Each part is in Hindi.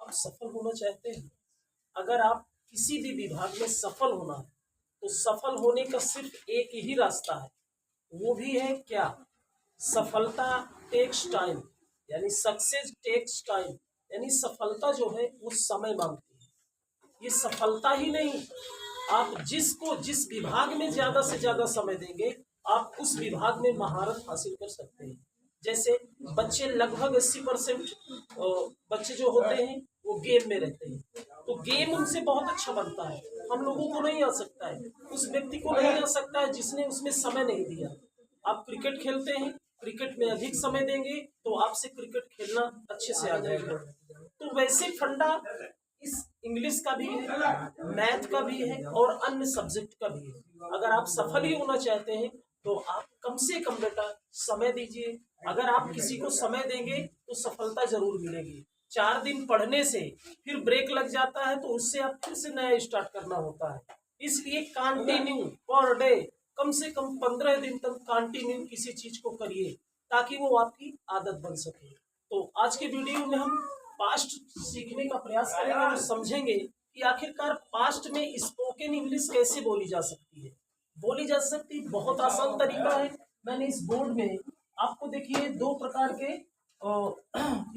आप सफल होना चाहते हैं? अगर आप किसी भी विभाग में सफल होना है तो सफल होने का सिर्फ एक ही रास्ता है, वो भी है क्या? सफलता टेक्स टाइम, यानी सक्सेस टेक्स टाइम, यानी सफलता जो है वो समय मांगती है। ये सफलता ही नहीं, आप जिस विभाग में ज्यादा से ज्यादा समय देंगे आप उस विभाग में महारत हासिल कर सकते हैं। जैसे बच्चे लगभग 80% बच्चे जो होते हैं वो गेम में रहते हैं, तो गेम उनसे बहुत अच्छा बनता है। हम लोगों को नहीं आ सकता है, उस व्यक्ति को नहीं आ सकता है जिसने उसमें समय नहीं दिया। आप क्रिकेट खेलते हैं, क्रिकेट में अधिक समय देंगे तो आपसे क्रिकेट खेलना अच्छे से आ जाएगा। तो वैसे फंडा इस इंग्लिश का भी है, मैथ का भी है और अन्य सब्जेक्ट का भी है। अगर आप सफल ही होना चाहते हैं तो आप कम से कम बेटा समय दीजिए। अगर आप किसी को समय देंगे तो सफलता जरूर मिलेगी। 4 दिन पढ़ने से फिर ब्रेक लग जाता है तो उससे आप फिर से नया स्टार्ट करना होता है। इसलिए कंटिन्यू पर डे कम से कम 15 दिन तक कंटिन्यू किसी चीज को करिए ताकि वो आपकी आदत बन सके। तो आज के वीडियो में हम पास्ट सीखने का प्रयास करेंगे और समझेंगे कि आखिरकार पास्ट में स्पोकन इंग्लिश कैसे बोली जा सकती है। बोली जा सकती बहुत आसान तरीका है। मैंने इस बोर्ड में आपको देखिए 2 प्रकार के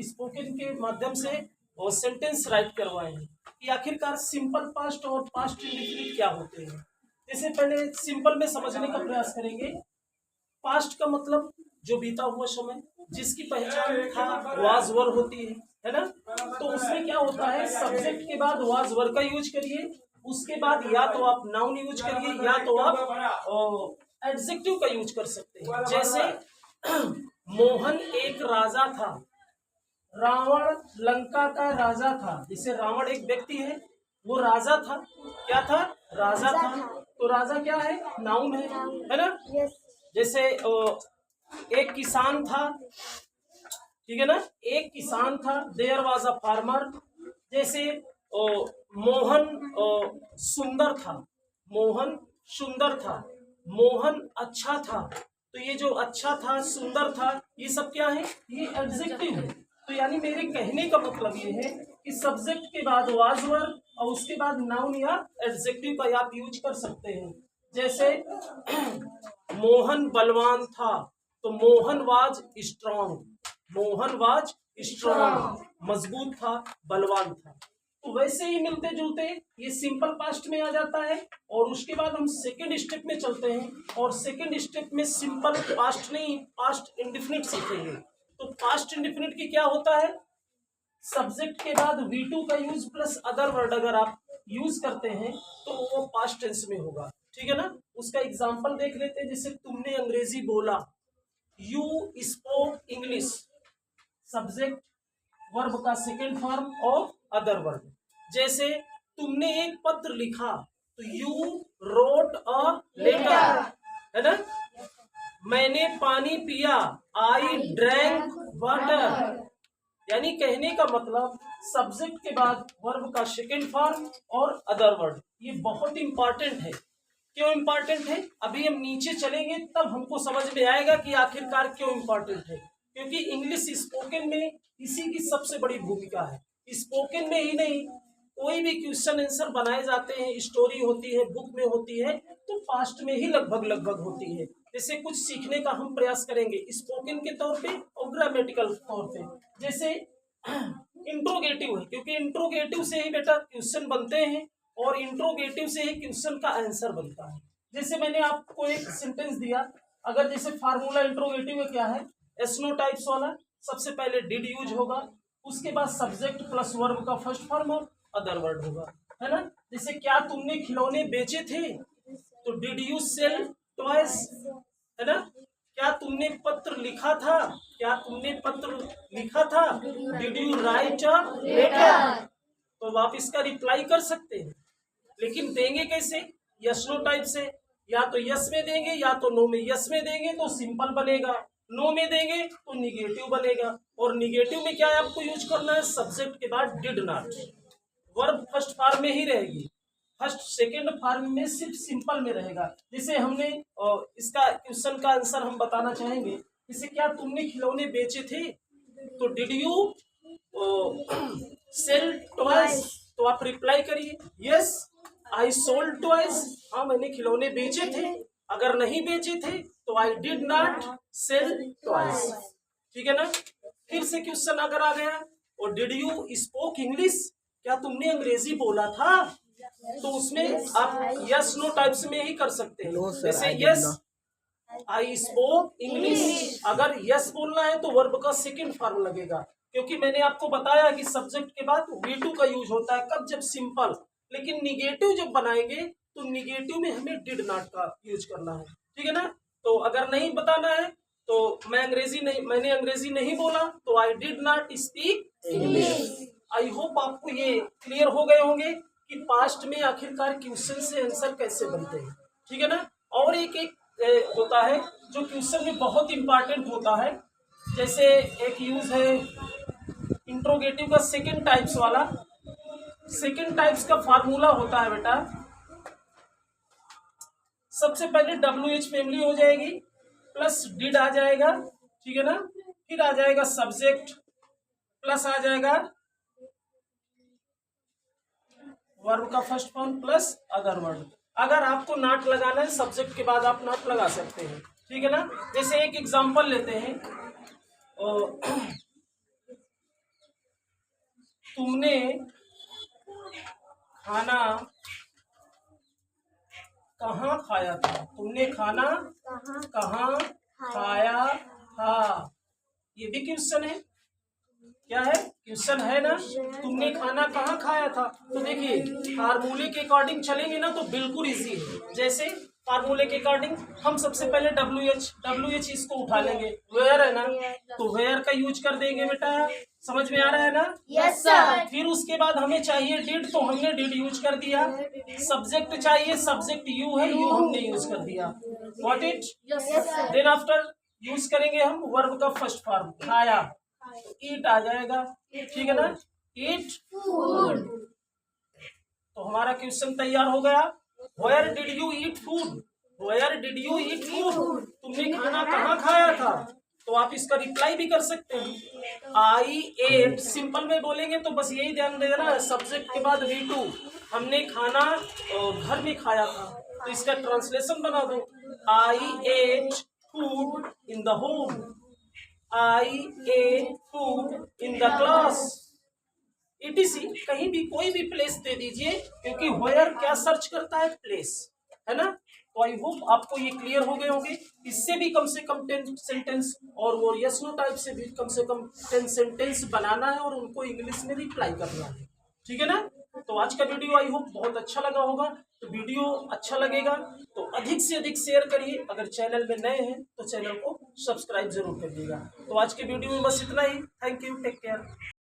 स्पोकन के माध्यम से सेंटेंस राइट करवाए हैं कि आखिरकार सिंपल पास्ट और पास्ट इंडेफिनिट क्या होते हैं। जैसे पहले सिंपल में समझने का प्रयास करेंगे। पास्ट का मतलब जो बीता हुआ समय, जिसकी पहचान था वाज वर होती है ना। तो उसमें क्या होता है, सब्जेक्ट के बाद वाज वर का यूज करिए, उसके बाद या तो आप नाउन यूज करिए या तो आप एडजेक्टिव का यूज कर सकते हैं। जैसे मोहन एक राजा था, रावण लंका का राजा था। जैसे रावण एक व्यक्ति है, वो राजा था। क्या था? राजा था। तो राजा क्या है? नाउन है ना। जैसे एक किसान था, ठीक है ना, एक किसान था, देयर वाज अ फार्मर। जैसे मोहन सुंदर था, मोहन सुंदर था, मोहन अच्छा था। तो ये जो अच्छा था, सुंदर था, ये सब क्या है? ये एडजेक्टिव है। तो यानी मेरे कहने का मतलब ये है कि सब्जेक्ट के बाद वाज वर और उसके बाद नाउन या एडजेक्टिव का आप यूज कर सकते हैं। जैसे मोहन बलवान था, तो Mohan was strong, Mohan was strong, मजबूत था, बलवान था। तो वैसे ही मिलते जुलते ये सिंपल पास्ट में आ जाता है। और उसके बाद हम सेकंड स्टेप में चलते हैं और सेकंड स्टेप में सिंपल पास्ट नहीं, पास्ट इंडेफिनिट सीखेंगे। तो पास्ट इंडेफिनिट की क्या होता है, सब्जेक्ट के बाद V2 का यूज प्लस अदर वर्ड अगर आप यूज करते हैं तो वो पास्ट टेंस में होगा, ठीक है ना। उसका एग्जांपल देख लेते हैं। जैसे तुमने अंग्रेजी बोला, you spoke English, subject verb का सेकेंड फॉर्म और अदर वर्ड। जैसे तुमने एक पत्र लिखा, तो यू रोट अ लेटर, है ना। मैंने पानी पिया, आई ड्रैंक वाटर। यानी कहने का मतलब सब्जेक्ट के बाद वर्ब का सेकेंड फॉर्म और अदर वर्ड। ये बहुत इंपॉर्टेंट है। क्यों इंपॉर्टेंट है? अभी हम नीचे चलेंगे तब हमको समझ में आएगा कि आखिरकार क्यों इंपॉर्टेंट है। क्योंकि इंग्लिश स्पोकन में इसी की सबसे बड़ी भूमिका है। स्पोकन में ही नहीं, कोई भी क्वेश्चन आंसर बनाए जाते हैं, स्टोरी होती है, बुक में होती है, तो पास्ट में ही लगभग लगभग होती है। जैसे कुछ सीखने का हम प्रयास करेंगे स्पोकन के तौर पे और ग्रामेटिकल तौर पे। जैसे इंट्रोगेटिव है, क्योंकि इंट्रोगेटिव से ही बेटा क्वेश्चन बनते हैं और इंट्रोगेटिव से ही क्वेश्चन का आंसर बनता है। जैसे मैंने आपको एक सेंटेंस दिया, अगर जैसे फार्मूला इंट्रोगेटिव में क्या है, एसनो टाइप्स वाला, सबसे पहले डिड यूज होगा, उसके बाद सब्जेक्ट प्लस वर्ब का फर्स्ट फॉर्म और अदर वर्ड होगा, है ना। जैसे क्या तुमने खिलौने बेचे थे, तो डिड यू सेल टॉयज, है ना। क्या तुमने पत्र लिखा था, क्या तुमने पत्र लिखा था, did you write a letter. तो आप इसका रिप्लाई कर सकते हैं, लेकिन देंगे कैसे? यस नो टाइप से। या तो यस में देंगे या तो नो में। यस में देंगे तो सिंपल बनेगा, नो में देंगे तो निगेटिव बनेगा। और निगेटिव में क्या है, आपको यूज करना है सब्जेक्ट के बाद did not, verb first form में ही रहेगी, फर्स्ट सेकेंड फॉर्म में सिर्फ सिंपल में रहेगा। जैसे हमने इसका क्वेश्चन का आंसर हम बताना चाहेंगे। जैसे क्या तुमने खिलौने बेचे थे, तो डिड यू सेल टॉयज, तो आप रिप्लाई करिए यस आई सोल्ड टॉयज, हाँ मैंने खिलौने बेचे थे। अगर नहीं बेचे थे तो I did not sell toys. ठीक है ना। फिर से क्वेश्चन अगर आ गया और डिड यू स्पोक इंग्लिश, क्या तुमने अंग्रेजी बोला था, तो उसमें आप यस नो टाइप्स में ही कर सकते हैं। जैसे यस आई स्पोक इंग्लिश, अगर यस बोलना है तो वर्ब का सेकंड फॉर्म लगेगा, क्योंकि मैंने आपको बताया कि सब्जेक्ट के बाद V2 का यूज होता है, कब, जब सिंपल। लेकिन निगेटिव जब बनाएंगे तो निगेटिव में हमें डिड नॉट का यूज करना है। ठीक है ना। तो अगर नहीं बताना है तो मैंने अंग्रेजी नहीं बोला तो I did not speak English. I hope आपको ये क्लियर हो गए होंगे कि पास्ट में आखिरकार क्वेश्चन से आंसर कैसे बनते हैं। ठीक है ना। और एक होता है जो क्वेश्चन में बहुत इंपॉर्टेंट होता है, जैसे एक यूज है इंट्रोगेटिव का सेकंड टाइप्स वाला। सेकंड टाइप्स का फार्मूला होता है बेटा, सबसे पहले WH फैमिली हो जाएगी प्लस डिड आ जाएगा। ठीक है ना। फिर आ जाएगा सब्जेक्ट प्लस आ जाएगा वर्ब का first form plus other word. अगर आपको नॉट लगाना है सब्जेक्ट के बाद आप नॉट लगा सकते हैं। ठीक है ना। जैसे एक एग्जांपल लेते हैं, तुमने खाना कहाँ खाया था, तुमने खाना कहाँ खाया था, ये भी क्वेश्चन है। क्या है, क्वेश्चन है ना। तुमने खाना कहाँ खाया था, तो देखिए फार्मूले के अकॉर्डिंग चलेंगे ना तो बिल्कुल इजी है। जैसे फार्मूले के अकॉर्डिंग हम सबसे पहले WH इसको उठा लेंगे, वेयर है ना, तो वेयर का यूज कर देंगे बेटा। समझ में आ रहा है ना। Yes sir. फिर उसके बाद हमें चाहिए डिड, तो हमने डिड यूज कर दिया। सब्जेक्ट चाहिए, सब्जेक्ट यू है, यू हमने यूज कर दिया। What it. Then after use करेंगे हम वर्ब का फर्स्ट फॉर्म खाया, ईट आ जाएगा। ठीक है ना। Eat food. तो हमारा क्वेश्चन तैयार हो गया। Where did you eat food, where did you eat food, तुमने खाना कहाँ खाया था। तो आप इसका रिप्लाई भी कर सकते हैं आई एट। सिंपल में बोलेंगे तो बस यही ध्यान देना, सब्जेक्ट के बाद V2, हमने खाना घर में खाया था, तो इसका ट्रांसलेशन बना दो I ate food in the home, I ate food in the class, ETC। कहीं भी कोई भी प्लेस दे दीजिए, क्योंकि वेयर क्या सर्च करता है, प्लेस, है ना। तो आई होप आपको ये क्लियर हो गए होंगे। इससे भी कम से कम 10 सेंटेंस और वो यस नो टाइप से भी कम से कम 10 सेंटेंस बनाना है और उनको इंग्लिश में रिप्लाई करना है। ठीक है ना। तो आज का वीडियो आई होप बहुत अच्छा लगा होगा। तो वीडियो अच्छा लगेगा तो अधिक से अधिक शेयर करिए। अगर चैनल में नए हैं तो चैनल को सब्सक्राइब जरूर करिएगा। तो आज के वीडियो में बस इतना ही। Thank you, take care.